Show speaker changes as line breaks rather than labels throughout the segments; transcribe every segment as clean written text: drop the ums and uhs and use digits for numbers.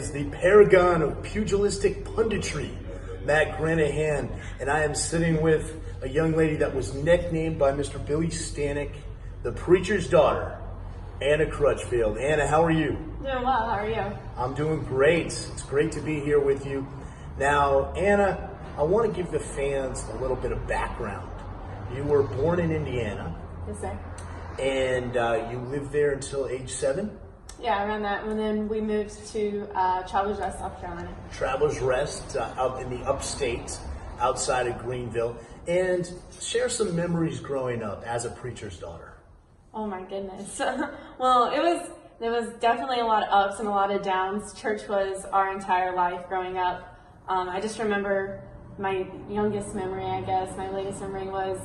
is the paragon of pugilistic punditry, Matt Granahan, and I am sitting with a young lady that was nicknamed by Mr. Billy Stanek, the preacher's daughter, Anna Crutchfield. Anna, how are you?
Doing well, how are you?
I'm doing great. It's great to be here with you. Now, Anna, I want to give the fans a little bit of background. You were born in Indiana.
Yes, sir.
And you lived there until age 7?
Yeah, around that. And then we moved to Travelers Rest, South Carolina.
Travelers Rest, up in the upstate, outside of Greenville. And share some memories growing up as a preacher's daughter.
Oh my goodness. Well, there was definitely a lot of ups and a lot of downs. Church was our entire life growing up. I just remember my youngest memory, I guess, my latest memory was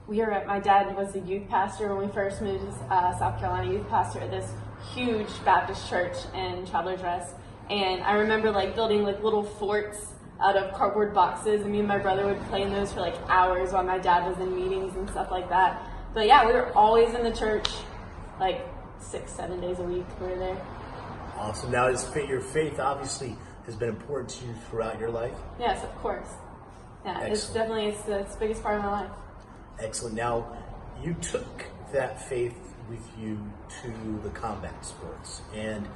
my dad was a youth pastor when we first moved to South Carolina, youth pastor at this huge Baptist church in Travelers Rest. And I remember building little forts out of cardboard boxes, and me and my brother would play in those for hours while my dad was in meetings and stuff like that. But yeah, we were always in the church 6-7 days a week. We were there.
Awesome. Now, your faith obviously has been important to you throughout your life?
Yes, of course. Yeah,
Excellent.
it's the biggest part of my life.
Excellent. Now, you took that faith with you to the combat sports, and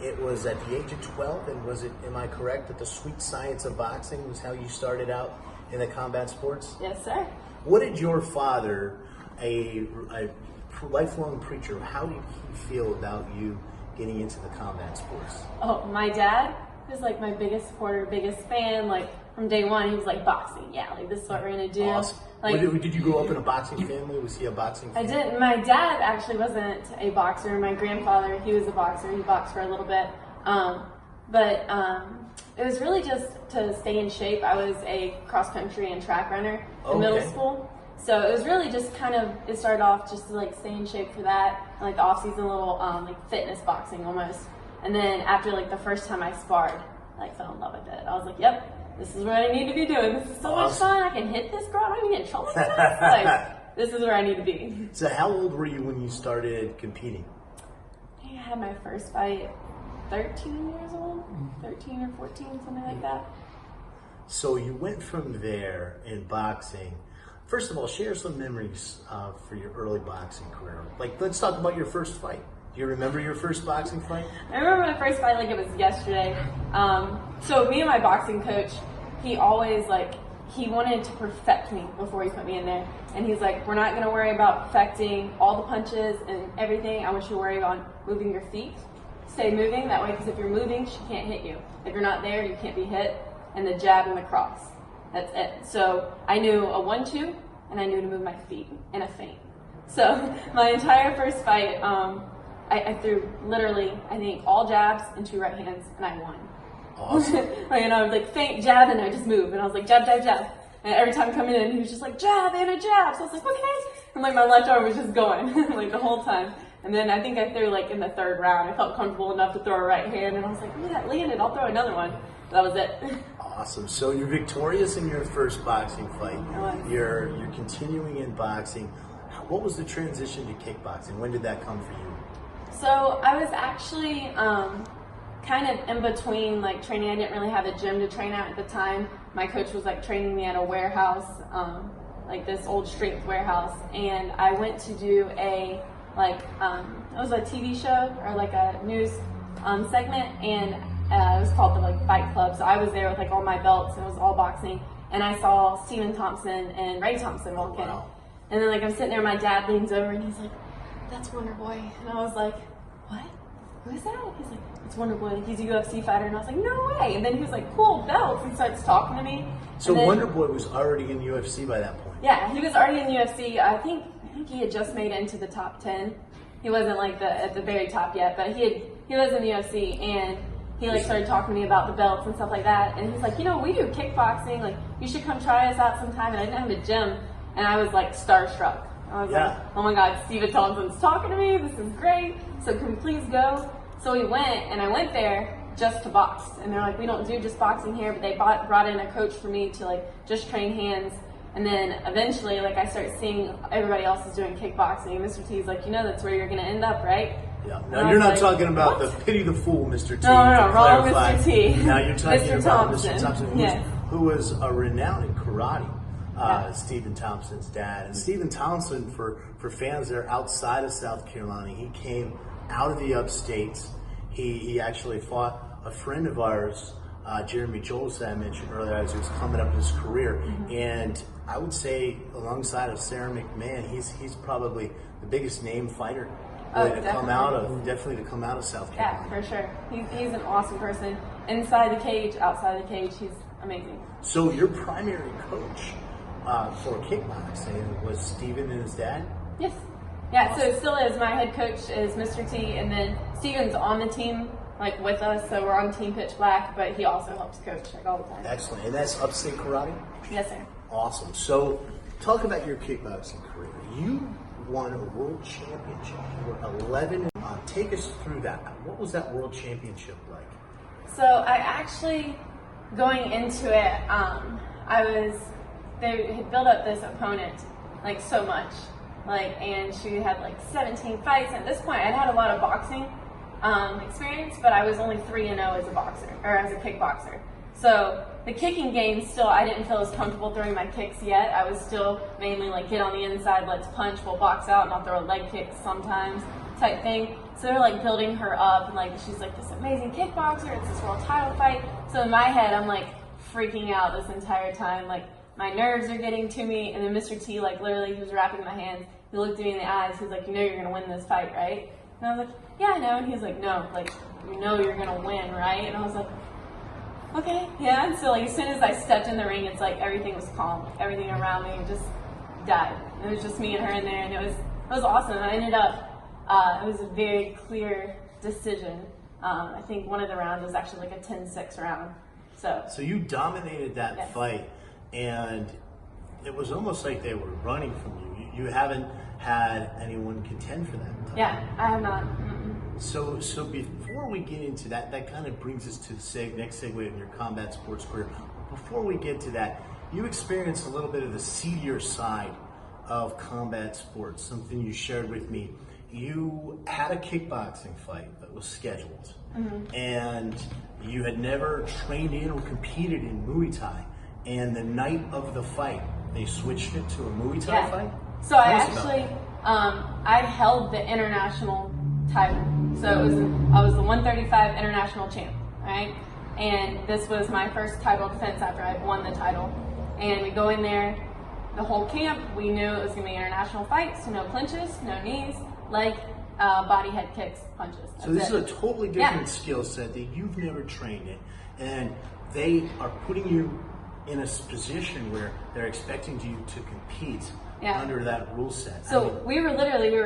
it was at the age of 12, and am I correct, that the sweet science of boxing was how you started out in the combat sports?
Yes, sir.
What did your father, a lifelong preacher, how did he feel about you getting into the combat sports?
Oh, my dad was my biggest supporter, biggest fan. From day one, he was boxing. Yeah, this is what we're gonna do.
Awesome. Did you grow up in a boxing family? Was he a boxing fan?
I didn't. My dad actually wasn't a boxer. My grandfather, he was a boxer. He boxed for a little bit. But it was really just to stay in shape. I was a cross country and track runner in middle school. So it was really just it started off just to stay in shape for that, and the off season little fitness boxing almost. And then after the first time I sparred, fell in love with it. I was like, yep, this is what I need to be doing. This is so much fun. I can hit this girl. I don't even get in trouble for this. This is where I need to be.
So how old were you when you started competing?
I think I had my first fight 13 years old, 13 or 14, something like that.
So you went from there in boxing. First of all, share some memories for your early boxing career. Let's talk about your first fight. Do you remember your first boxing fight?
I remember my first fight like it was yesterday. So me and my boxing coach, he always he wanted to perfect me before he put me in there. And he's like, we're not gonna worry about perfecting all the punches and everything. I want you to worry on moving your feet. Stay moving that way, because if you're moving, she can't hit you. If you're not there, you can't be hit. And the jab and the cross. That's it. So I knew a 1-2, and I knew to move my feet and a feint. So my entire first fight, I threw literally, I think, all jabs and 2 right hands, and I won.
Awesome.
And I was feint, jab, and I just move. And I was jab, jab, jab. And every time coming in, he was just jab and a jab. So I was okay. And my left arm was just going, the whole time. And then I think I threw in the 3rd round. I felt comfortable enough to throw a right hand, and I was look at that landed. I'll throw another one. That was it.
Awesome. So you're victorious in your first boxing fight. You're continuing in boxing. What was the transition to kickboxing? When did that come for you?
So I was actually kind of in between training. I didn't really have a gym to train at the time. My coach was training me at a warehouse, this old strength warehouse, and I went to do a it was a TV show or a news segment, and it was called the Fight Club. So I was there with all my belts, and it was all boxing. And I saw Thompson and Ray Thompson walk in. And then I'm sitting there, my dad leans over and he's like, "That's Wonder Boy." And I was like, "What? Who is that?" He's like, "It's Wonder Boy. He's a UFC fighter." And I was like, "No way!" And then he was like, "Cool, belts," and starts talking to me.
So Wonder Boy was already in UFC by that point.
Yeah, he was already in UFC. I think he had just made it into the top 10. He wasn't at the very top yet, but he was in the UFC, and he started talking to me about the belts and stuff like that. And he's like, we do kickboxing. You should come try us out sometime. And I didn't have a gym, and I was starstruck. I was like, oh my God, Stephen Thompson's talking to me. This is great. So can we please go? So we went, and I went there just to box. And they're like, we don't do just boxing here, but they brought in a coach for me to just train hands. And then eventually, I started seeing everybody else is doing kickboxing. And Mr. T's like, that's where you're going to end up, right?
Yeah. Now you're not talking about the pity the fool, Mr. T.
No, wrong Mr. T.
Now you're talking
Mr.
about
Thompson.
Mr. Thompson,
Yes.
who was a renowned in karate. Stephen Thompson's dad. And Stephen Thompson, for fans that are outside of South Carolina, he came out of the upstates. He actually fought a friend of ours, Jeremy Jones, that I mentioned earlier, as he was coming up in his career. And I would say, alongside of Sarah McMahon, he's probably the biggest name fighter to come out of South Carolina.
Yeah, for sure. He's an awesome person. Inside the cage, outside the cage, he's amazing.
So your primary coach for kickboxing was Stephen and his dad?
Yes. Yeah,
Awesome.
so it still is. My head coach is Mr. T, and then Steven's on the team, like with us, so we're on Team Pitch Black, but he also helps coach like all the time.
Excellent. And that's upstate karate?
Yes, sir.
Awesome. So talk about your kickboxing career. You won a world championship. You were 11. Take us through that. What was that world championship like?
So I actually, going into it, they had built up this opponent like so much, and she had like 17 fights. At this point, I'd had a lot of boxing experience, but I was only 3-0 as a boxer or as a kickboxer. So the kicking game still, I didn't feel as comfortable throwing my kicks yet. I was still mainly like get on the inside, let's punch, we'll box out, and I'll throw a leg kick sometimes type thing. So they're like building her up, and like she's like this amazing kickboxer. It's this world title fight. So in my head, I'm like freaking out this entire time. Like my nerves are getting to me, and then Mr. T, like literally, he was wrapping my hands. He looked at me in the eyes. He's like, "You know you're gonna win this fight, right?" And I was like, "Yeah, I know." And he's like, "No, like you know you're gonna win, right?" And I was like, "Okay, yeah." And so like as soon as I stepped in the ring, it's like everything was calm. Everything around me just died. It was just me and her in there, and it was awesome. And I ended up. It was a very clear decision. I think one of the rounds was actually like a 10-6 round. So
you dominated that fight, and it was almost like they were running from you. You haven't had anyone contend for that.
Yeah, I have not.
So before we get into that, that kind of brings us to the next segue in your combat sports career. Before we get to that, you experienced a little bit of the seedier side of combat sports, something you shared with me. You had a kickboxing fight that was scheduled, and you had never trained in or competed in Muay Thai. And the night of the fight, they switched it to a Muay Thai fight?
So I actually, I held the international title. So I was the 135 international champ, right? And this was my first title defense after I won the title. And we go in there, the whole camp, we knew it was going to be international fights, so no clinches, no knees, leg, body, head kicks, punches.
So this is a totally different skill set that you've never trained in, and they are putting you in a position where they're expecting you to compete under that rule set.
So we were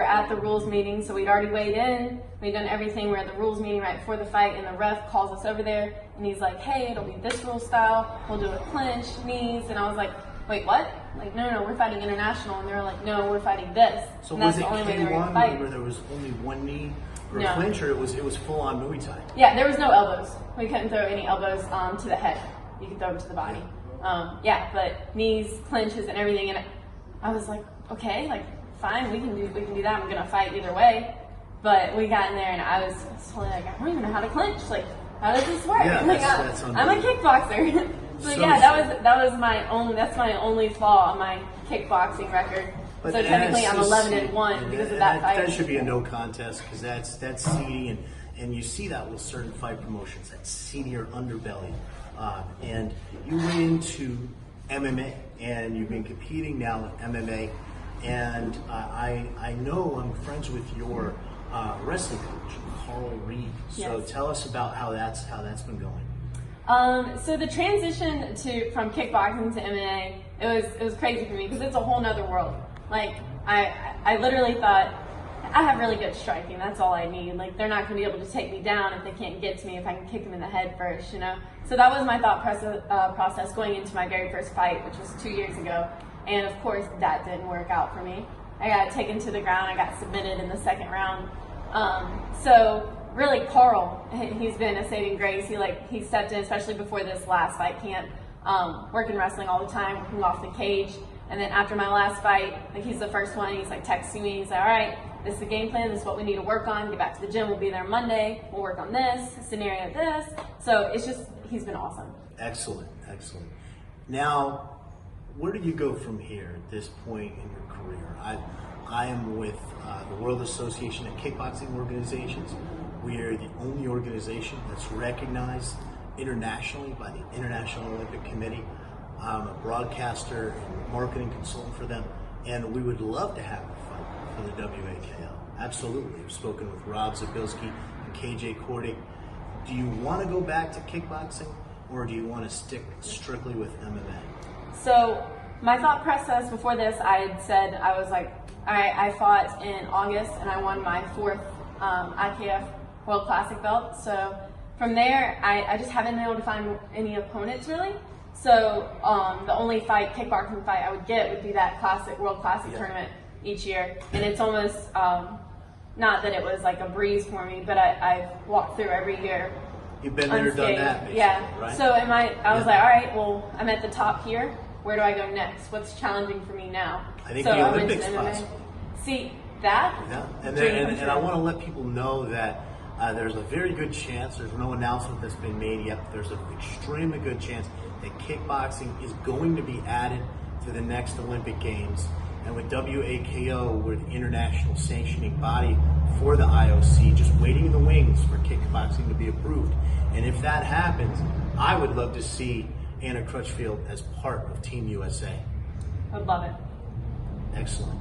at the rules meeting, so we'd already weighed in, we'd done everything. We're at the rules meeting right before the fight, and the ref calls us over there, and he's like, "Hey, it'll be this rule style, we'll do a clinch, knees," and I was like, "Wait, what?" Like, no, we're fighting international. And they were like, "No, we're fighting this."
So
and
was
that's
it
the only way they were
K1
gonna fight.
where there was only one knee or clinch, or it was full on Muay Thai?
Yeah, there was no elbows. We couldn't throw any elbows to the head. You could throw them to the body. But knees, clinches, and everything. And I was like, okay, like fine, we can do that. I'm gonna fight either way. But we got in there, and I was totally like, I don't even know how to clinch. Like, how does this work?
Yeah, that's
I'm a kickboxer. So that's my only flaw on my kickboxing record.
But
so technically I'm 11-1 because of that fight.
That should be a no contest because that's seedy, and you see that with certain fight promotions, that seedier underbelly. And you went into MMA, and you've been competing now in MMA, and I know I'm friends with your wrestling coach, Carl Reed. So tell us about how that's been going.
So the transition from kickboxing to MMA, it was crazy for me because it's a whole nother world. Like I literally thought, I have really good striking, that's all I need. Like they're not going to be able to take me down if they can't get to me, if I can kick them in the head first, you know? So that was my thought process going into my very first fight, which was 2 years ago. And of course that didn't work out for me. I got taken to the ground, I got submitted in the second round. So really Carl, he's been a saving grace. He stepped in, especially before this last fight camp, working wrestling all the time, working off the cage. And then after my last fight, like he's the first one, he's like texting me, he's like, "All right, this is the game plan, this is what we need to work on, get back to the gym, we'll be there Monday, we'll work on this, scenario this. So it's just, he's been awesome.
Excellent, excellent. Now, where do you go from here at this point in your career? I am with the World Association of Kickboxing Organizations. We are the only organization that's recognized internationally by the International Olympic Committee. I'm a broadcaster and marketing consultant for them, and we would love to have you fight for the WAKO. Absolutely. I've spoken with Rob Zabilski and KJ Kordig. Do you want to go back to kickboxing, or do you want to stick strictly with MMA?
So my thought process before this, I had said, I was like, I fought in August and I won my 4th IKF World Classic belt. So from there, I just haven't been able to find any opponents really. So the only kickboxing fight I would get would be that World Classic tournament each year. And it's almost, not that it was like a breeze for me, but I've walked through every year.
You've been there, done that, basically,
yeah.
Right?
So I was like, all right, well, I'm at the top here. Where do I go next? What's challenging for me now?
I think
so
the Olympics possibly.
See, that?
Yeah. And I want to let people know that there's a very good chance, there's no announcement that's been made yet, but there's an extremely good chance that kickboxing is going to be added to the next Olympic Games. And with WAKO, we're the international sanctioning body for the IOC, just waiting in the wings for kickboxing to be approved. And if that happens, I would love to see Anna Crutchfield as part of Team USA.
I'd love it.
Excellent.